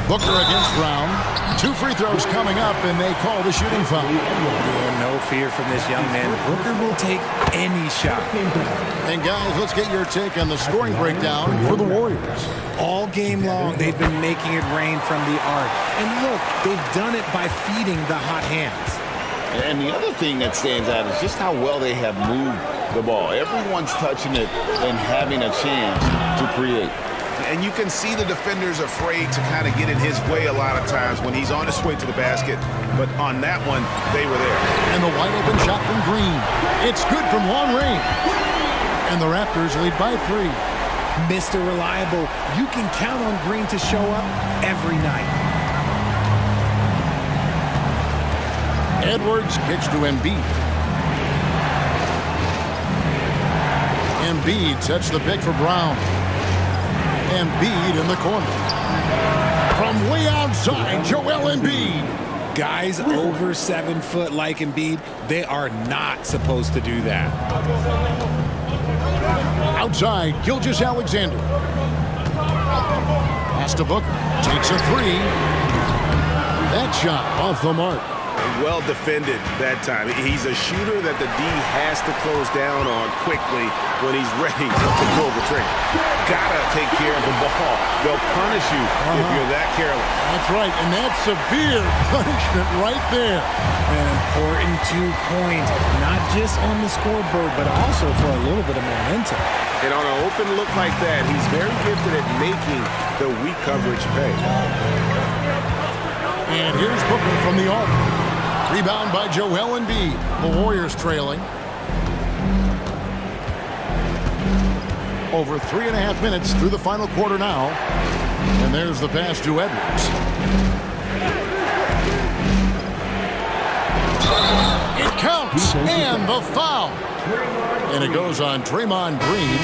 Booker against Brown. 2 free throws coming up, and they call the shooting foul. Yeah, no fear from this young man. Booker will take any shot. And guys, let's get your take on the scoring breakdown for the Warriors. All game long, they've been making it rain from the arc. And look, they've done it by feeding the hot hands. And the other thing that stands out is just how well they have moved the ball. Everyone's touching it and having a chance to create. And you can see the defenders afraid to kind of get in his way a lot of times when he's on his way to the basket. But on that one, they were there. And the wide open shot from Green. It's good from long range. And the Raptors lead by 3. Mr. Reliable, you can count on Green to show up every night. Edwards kicks to Embiid. Embiid sets the pick for Brown. Embiid in the corner. From way outside, Joel Embiid. Guys over 7 foot like Embiid, they are not supposed to do that. Outside, Gilgeous-Alexander. Pass to Booker. Takes a 3. That shot off the mark. Well defended that time. He's a shooter that the D has to close down on quickly when he's ready to pull the trigger. Gotta take care of the ball. They'll punish you if you're that careless. That's right, and that's severe punishment right there. An important 2 points, not just on the scoreboard, but also for a little bit of momentum. And on an open look like that, he's very gifted at making the weak coverage pay. And here's Booker from the arc. Rebound by Joel Embiid. The Warriors trailing. Over 3.5 minutes through the final quarter now. And there's the pass to Edwards. It counts, and the foul. And it goes on Draymond Green.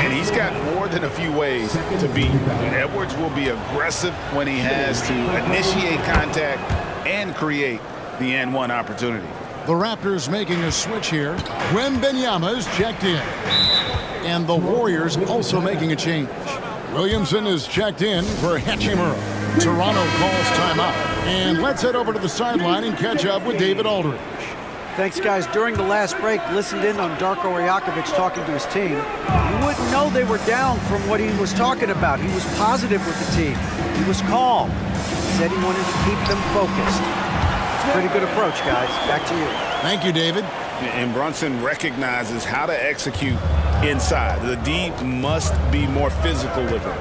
And he's got more than a few ways to beat. Edwards will be aggressive when he has to initiate contact and create the N1 opportunity. The Raptors making a switch here. Wembanyama is checked in. And the Warriors also making a change. Williamson is checked in for Hachimura. Toronto calls timeout. And let's head over to the sideline and catch up with David Aldridge. Thanks, guys. During the last break, listened in on Darko Rajakovic talking to his team. You wouldn't know they were down from what he was talking about. He was positive with the team. He was calm. He said he wanted to keep them focused. It's a pretty good approach, guys. Back to you. Thank you, David. And Brunson recognizes how to execute inside. The D must be more physical with it.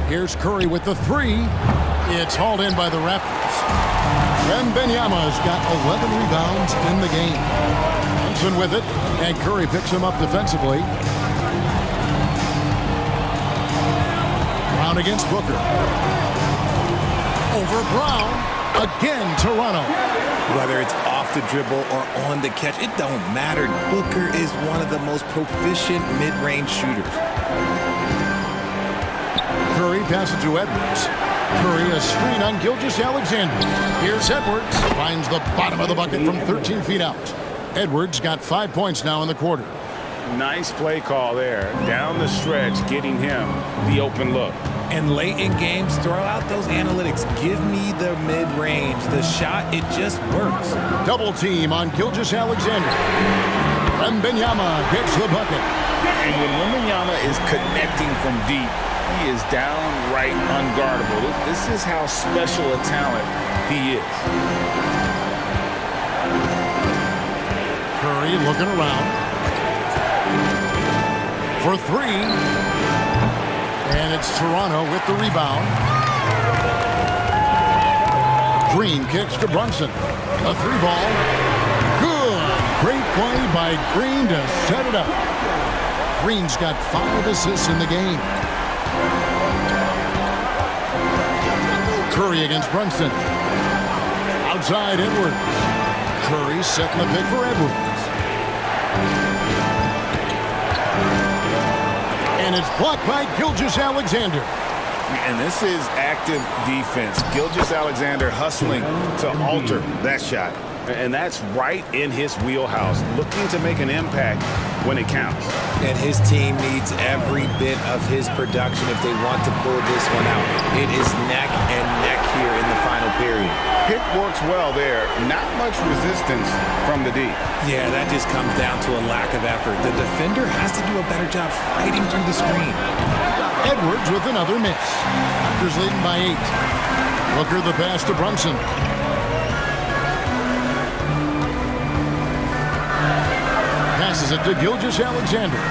Here's Curry with the 3. It's hauled in by the Raptors. Wembanyama's got 11 rebounds in the game. Thompson with it, and Curry picks him up defensively. Brown against Booker. Over Brown. Again, Toronto. Whether it's off the dribble or on the catch, it don't matter. Booker is one of the most proficient mid-range shooters. Curry passes to Edwards. Curry a screen on Gilgeous-Alexander. Here's Edwards. Finds the bottom of the bucket from 13 feet out. Edwards got 5 points now in the quarter. Nice play call there. Down the stretch, getting him the open look. And late in games, throw out those analytics. Give me the mid-range. The shot, it just works. Double team on Gilgeous-Alexander. Wembanyama gets the bucket. And when Wembanyama is connecting from deep, he is downright unguardable. This is how special a talent he is. Curry looking around for three. And it's Toronto with the rebound. Green kicks to Brunson. A three ball. Good. Great play by Green to set it up. Green's got 5 assists in the game. Curry against Brunson. Outside Edwards. Curry setting the pick for Edwards. And it's blocked by Gilgeous-Alexander. And this is active defense. Gilgeous-Alexander hustling to alter that shot. And that's right in his wheelhouse, looking to make an impact when it counts. And his team needs every bit of his production if they want to pull this one out. It is neck and neck here in the final period. Pick works well there. Not much resistance from the D. Yeah, that just comes down to a lack of effort. The defender has to do a better job fighting through the screen. Edwards with another miss. Raptors leading by 8. Booker the pass to Brunson. Passes it to Gilgeous-Alexander.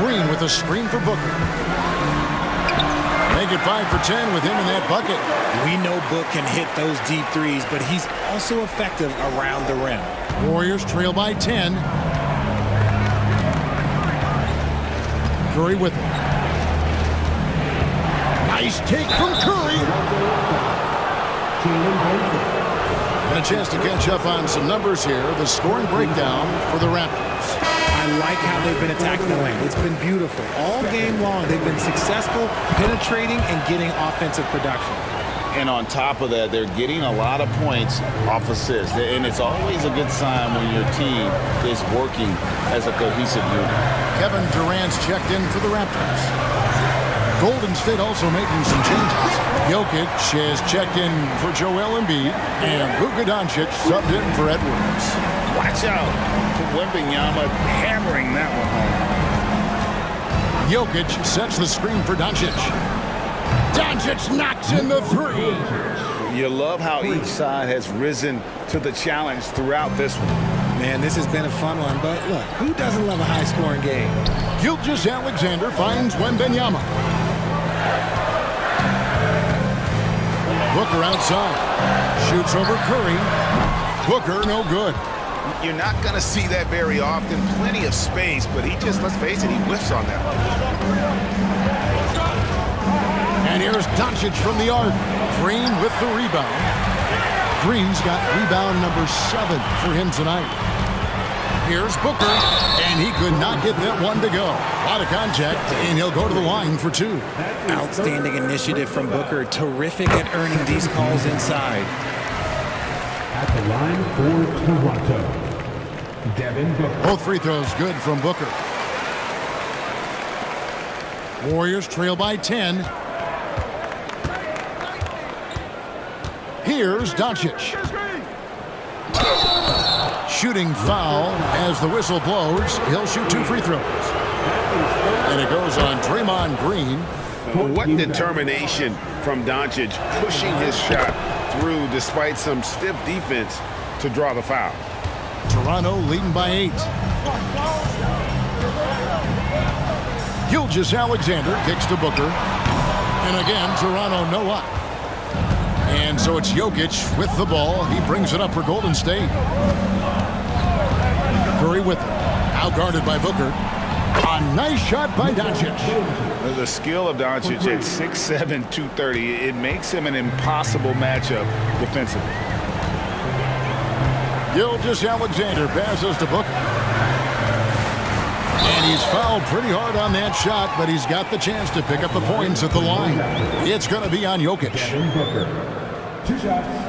Green with a screen for Booker. Make it 5 for 10 with him in that bucket. We know Book can hit those deep threes, but he's also effective around the rim. Warriors trail by 10. Curry with it. Nice take from Curry. And a chance to catch up on some numbers here. The scoring breakdown for the Raptors. I like how they've been attacking the lane. It's been beautiful. All game long, they've been successful penetrating and getting offensive production. And on top of that, they're getting a lot of points off assists. And it's always a good sign when your team is working as a cohesive unit. Kevin Durant's checked in for the Raptors. Golden State also making some changes. Jokic has checked in for Joel Embiid, and Luka Doncic subbed in for Edwards. Watch out. Wembanyama hammering that one home. Jokic sets the screen for Doncic. Doncic knocks in the three. You love how each side has risen to the challenge throughout this one. Man, this has been a fun one, but look, who doesn't love a high-scoring game? Gilgeous-Alexander finds Wembanyama. Booker outside. Shoots over Curry. Booker no good. You're not going to see that very often. Plenty of space, but he just, let's face it, he whiffs on that one. And here's Doncic from the arc. Green with the rebound. Green's got rebound number 7 for him tonight. Here's Booker, and he could not get that one to go. A lot of contact, and he'll go to the line for 2. Outstanding initiative from Booker. Terrific at earning these calls inside. At the line for Toronto, Devin Booker. Both free throws good from Booker. Warriors trail by 10. Here's Doncic. Shooting foul as the whistle blows. He'll shoot 2 free throws. And it goes on Draymond Green. What determination from Doncic, pushing his shot through despite some stiff defense to draw the foul. Toronto leading by 8. Gilgeous-Alexander kicks to Booker. And again, Toronto no up. And so it's Jokic with the ball. He brings it up for Golden State. Curry with it. Now guarded by Booker. A nice shot by Doncic. The skill of Doncic at 6'7", 230, it makes him an impossible matchup defensively. Gilgeous-Alexander passes to Booker. And he's fouled pretty hard on that shot, but he's got the chance to pick up the points at the line. It's going to be on Jokic.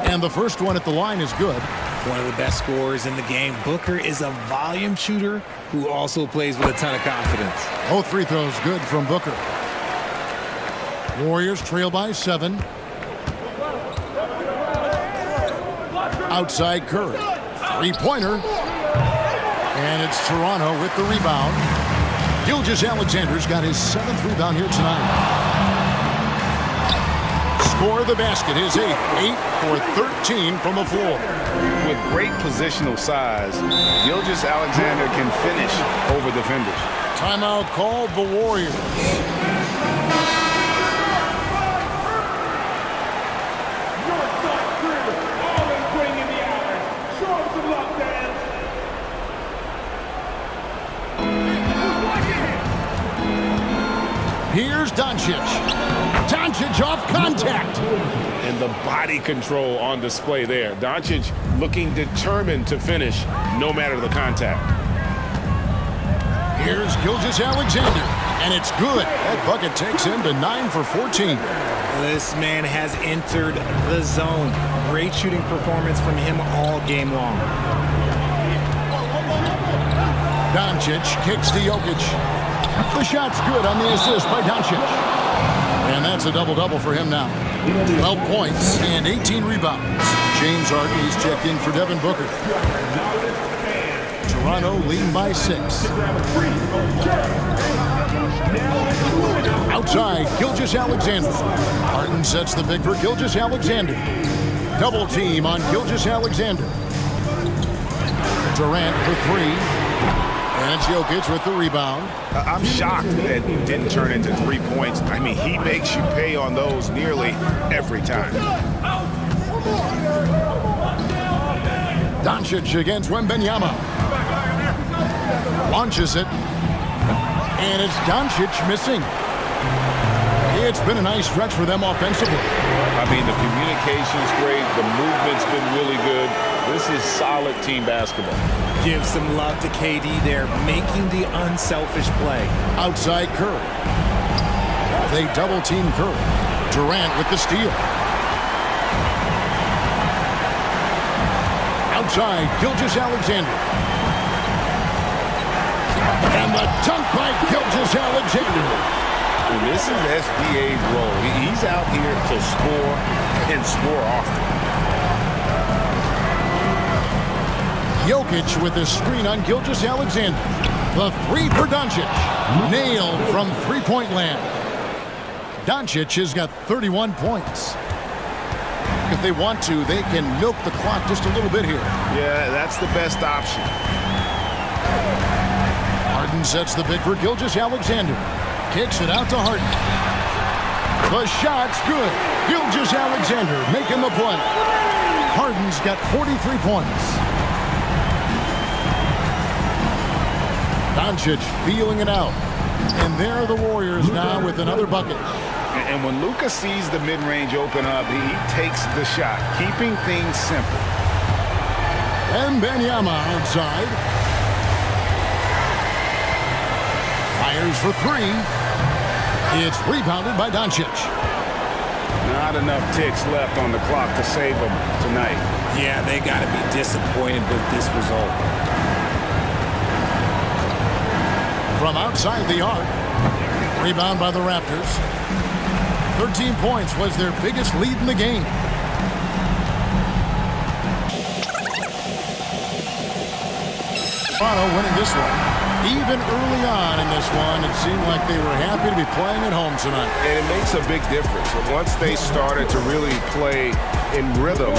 And the first one at the line is good. One of the best scorers in the game. Booker is a volume shooter who also plays with a ton of confidence. Both free throws good from Booker. Warriors trail by 7. Outside Curry. Three-pointer. And it's Toronto with the rebound. Gilgeous-Alexander's got his 7th rebound here tonight. Score the basket, his 8th. 8 for 13 from the floor. With great positional size, Gilgeous-Alexander can finish over defenders. Timeout called the Warriors. Here's Doncic. Doncic off contact. And the body control on display there. Doncic looking determined to finish no matter the contact. Here's Gilgeous-Alexander, and it's good. That bucket takes him to 9 for 14. This man has entered the zone. Great shooting performance from him all game long. Doncic kicks to Jokic. The shot's good on the assist by Doncic. And that's a double-double for him now. 12 points and 18 rebounds. James Harden, he's checked in for Devin Booker. Toronto leading by 6. Outside, Gilgeous-Alexander. Harden sets the pick for Gilgeous-Alexander. Double team on Gilgeous-Alexander. Durant for 3. And it's Jokic with the rebound. I'm shocked that it didn't turn into 3 points. I mean, he makes you pay on those nearly every time. Doncic against Wembanyama. Launches it. And it's Doncic missing. It's been a nice stretch for them offensively. I mean, the communication's great. The movement's been really good. This is solid team basketball. Give some love to KD there, making the unselfish play. Outside Curry. They double team Curry. Durant with the steal. Outside, Gilgeous-Alexander. And the dunk by Gilgeous-Alexander. And this is SGA's role. He's out here to score and score often. Jokic with the screen on Gilgeous-Alexander. The 3 for Doncic. Nailed from three-point land. Doncic has got 31 points. If they want to, they can milk the clock just a little bit here. Yeah, that's the best option. Harden sets the pick for Gilgeous-Alexander. Kicks it out to Harden. The shot's good. Gilgeous-Alexander making the play. Harden's got 43 points. Doncic feeling it out. And there are the Warriors now with another bucket. And when Luka sees the mid-range open up, he takes the shot, keeping things simple. And Wembanyama outside. Fires for 3. It's rebounded by Doncic. Not enough ticks left on the clock to save them tonight. Yeah, they got to be disappointed with this result. From outside the arc. Rebound by the Raptors. 13 points was their biggest lead in the game. Toronto winning this one. Even early on in this one, it seemed like they were happy to be playing at home tonight. And it makes a big difference. Once they started to really play in rhythm,